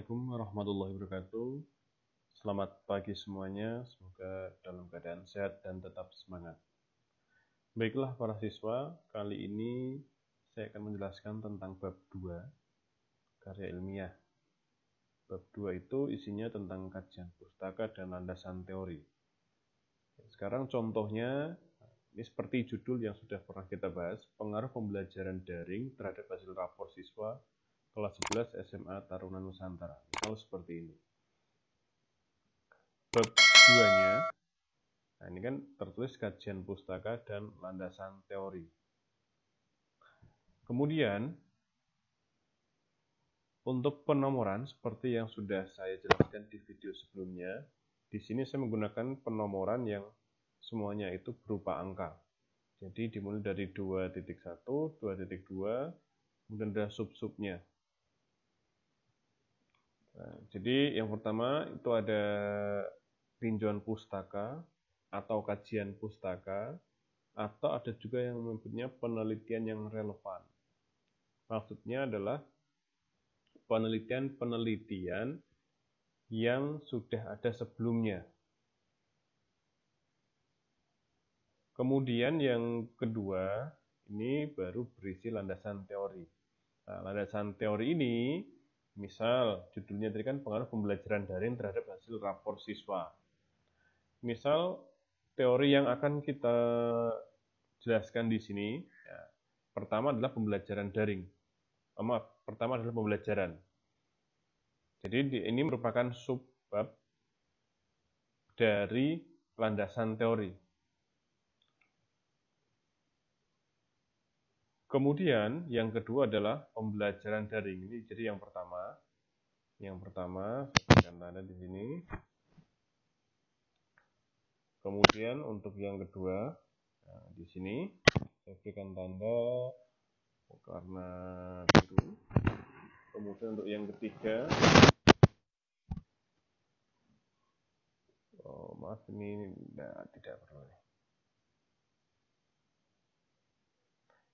Assalamualaikum warahmatullahi wabarakatuh. Selamat pagi semuanya, semoga dalam keadaan sehat dan tetap semangat. Baiklah para siswa, kali ini saya akan menjelaskan tentang bab 2, karya ilmiah. Bab 2 itu isinya tentang kajian pustaka dan landasan teori. Sekarang contohnya, ini seperti judul yang sudah pernah kita bahas, pengaruh pembelajaran daring terhadap hasil rapor siswa kelas 11 SMA Taruna Nusantara. Misal seperti ini. Bab 2-nya, nah ini kan tertulis kajian pustaka dan landasan teori. Kemudian, untuk penomoran seperti yang sudah saya jelaskan di video sebelumnya, di sini saya menggunakan penomoran yang semuanya itu berupa angka. Jadi dimulai dari 2.1, 2.2, kemudian ada sub-subnya. Nah, jadi yang pertama itu ada tinjauan pustaka atau kajian pustaka, atau ada juga yang menyebutnya penelitian yang relevan. Maksudnya adalah penelitian-penelitian yang sudah ada sebelumnya. Kemudian yang kedua, ini baru berisi landasan teori. Nah, landasan teori ini, misal judulnya tadi kan pengaruh pembelajaran daring terhadap hasil rapor siswa. Misal teori yang akan kita jelaskan di sini, ya, pertama adalah pembelajaran daring. Pertama adalah pembelajaran. Jadi ini merupakan subbab dari landasan teori. Kemudian yang kedua adalah pembelajaran daring. Ini jadi yang pertama. Yang pertama saya berikan tanda di sini. Kemudian untuk yang kedua, nah, di sini saya berikan tanda karena biru. Kemudian untuk yang ketiga, maaf ini tidak perlu.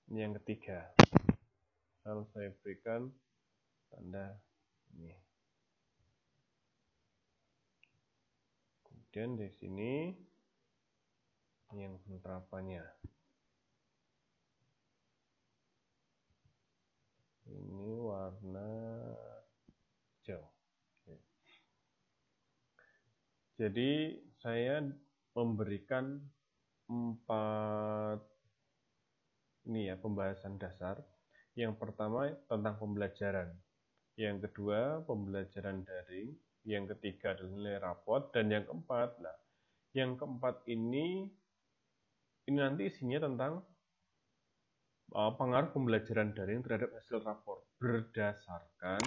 Ini yang ketiga. Lalu saya berikan tanda ini. Kemudian di sini yang penerapannya. Ini warna hijau. Jadi saya memberikan 4 ini ya pembahasan dasar. Yang pertama tentang pembelajaran. Yang kedua pembelajaran daring. Yang ketiga adalah nilai rapot, dan yang keempat, ini nanti isinya tentang pengaruh pembelajaran daring terhadap hasil rapor berdasarkan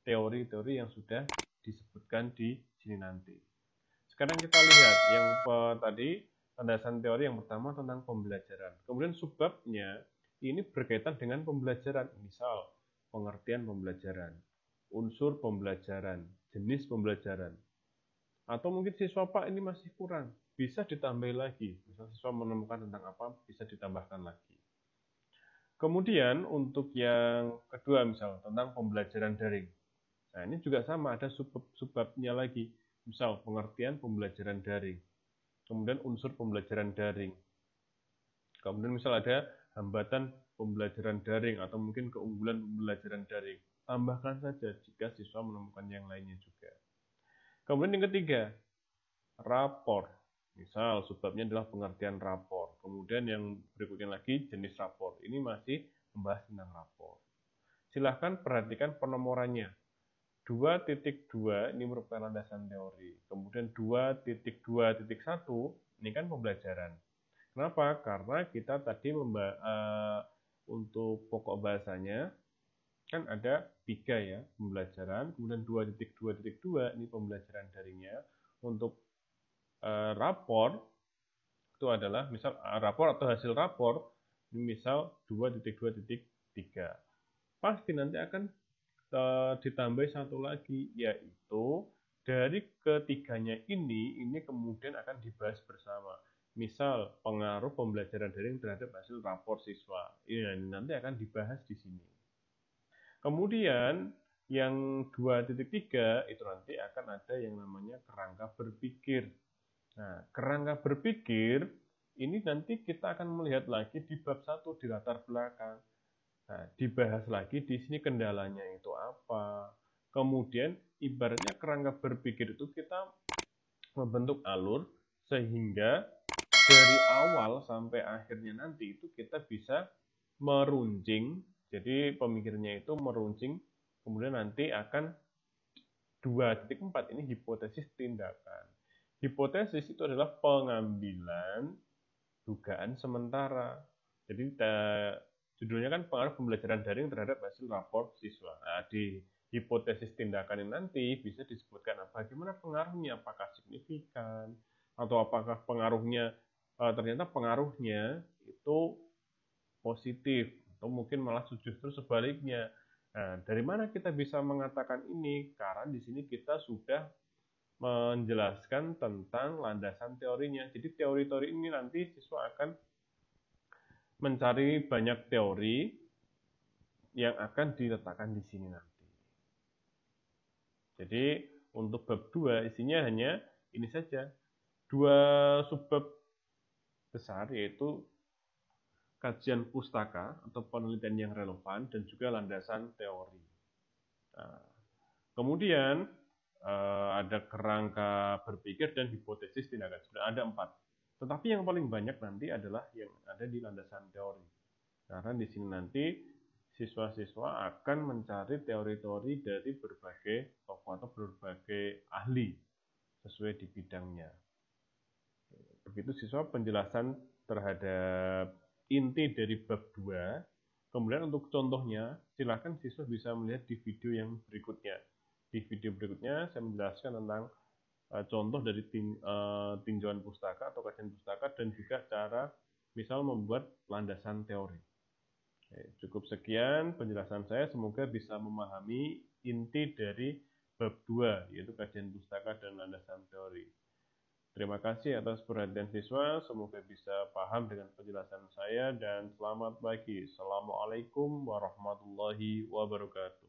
teori-teori yang sudah disebutkan di sini nanti. Sekarang kita lihat yang tadi landasan teori yang pertama tentang pembelajaran. Kemudian subbabnya ini berkaitan dengan pembelajaran, misal pengertian pembelajaran, unsur pembelajaran, jenis pembelajaran. Atau mungkin siswa Pak ini masih kurang, bisa ditambah lagi. Misal siswa menemukan tentang apa, bisa ditambahkan lagi. Kemudian untuk yang kedua misal tentang pembelajaran daring. Nah ini juga sama, ada subbabnya lagi. Misal pengertian pembelajaran daring. Kemudian unsur pembelajaran daring. Kemudian misal ada hambatan pembelajaran daring atau mungkin keunggulan pembelajaran daring. Tambahkan saja jika siswa menemukan yang lainnya juga. Kemudian yang ketiga, rapor. Misal subbabnya adalah pengertian rapor. Kemudian yang berikutnya lagi jenis rapor. Ini masih membahas tentang rapor. Silahkan perhatikan penomorannya. 2.2 ini merupakan landasan teori. Kemudian 2.2.1 ini kan pembelajaran. Kenapa? Karena kita tadi untuk pokok bahasanya kan ada 3 ya, pembelajaran. Kemudian 2.2.2 ini pembelajaran daringnya. Untuk rapor itu adalah misal rapor atau hasil rapor, misal 2.2.3. Pasti nanti akan ditambah satu lagi, yaitu dari ketiganya ini kemudian akan dibahas bersama. Misal pengaruh pembelajaran daring terhadap hasil rapor siswa. Ini nanti akan dibahas di sini. Kemudian Yang 2.3 itu nanti akan ada yang namanya kerangka berpikir. Nah, kerangka berpikir ini nanti kita akan melihat lagi di bab 1 di latar belakang. Nah, dibahas lagi di sini kendalanya itu apa. Kemudian ibaratnya kerangka berpikir itu kita membentuk alur sehingga dari awal sampai akhirnya nanti itu kita bisa meruncing. Jadi pemikirnya itu meruncing, kemudian nanti akan 2.4 ini hipotesis tindakan. Hipotesis itu adalah pengambilan dugaan sementara. Jadi judulnya kan pengaruh pembelajaran daring terhadap hasil rapor siswa. Nah, di hipotesis tindakan ini nanti bisa disebutkan bagaimana pengaruhnya, apakah signifikan atau apakah pengaruhnya ternyata pengaruhnya itu positif atau mungkin malah justru sebaliknya. Nah, dari mana kita bisa mengatakan ini? Karena di sini kita sudah menjelaskan tentang landasan teorinya. Jadi teori-teori ini nanti siswa akan mencari banyak teori yang akan diletakkan di sini nanti. Jadi untuk bab 2 isinya hanya ini saja. 2 subbab besar yaitu kajian pustaka atau penelitian yang relevan dan juga landasan teori. Nah, kemudian ada kerangka berpikir dan hipotesis tindakan. Sudah ada 4. Tetapi yang paling banyak nanti adalah yang ada di landasan teori. Karena di sini nanti siswa-siswa akan mencari teori-teori dari berbagai tokoh atau berbagai ahli sesuai di bidangnya. Begitu siswa penjelasan terhadap inti dari bab 2. Kemudian untuk contohnya, silakan siswa bisa melihat di video yang berikutnya. Di video berikutnya saya menjelaskan tentang contoh dari tinjauan pustaka atau kajian pustaka dan juga cara misal membuat landasan teori. Cukup sekian penjelasan saya, semoga bisa memahami inti dari bab 2 yaitu kajian pustaka dan landasan teori. Terima kasih atas perhatian siswa, semoga bisa paham dengan penjelasan saya dan selamat pagi. Assalamualaikum warahmatullahi wabarakatuh.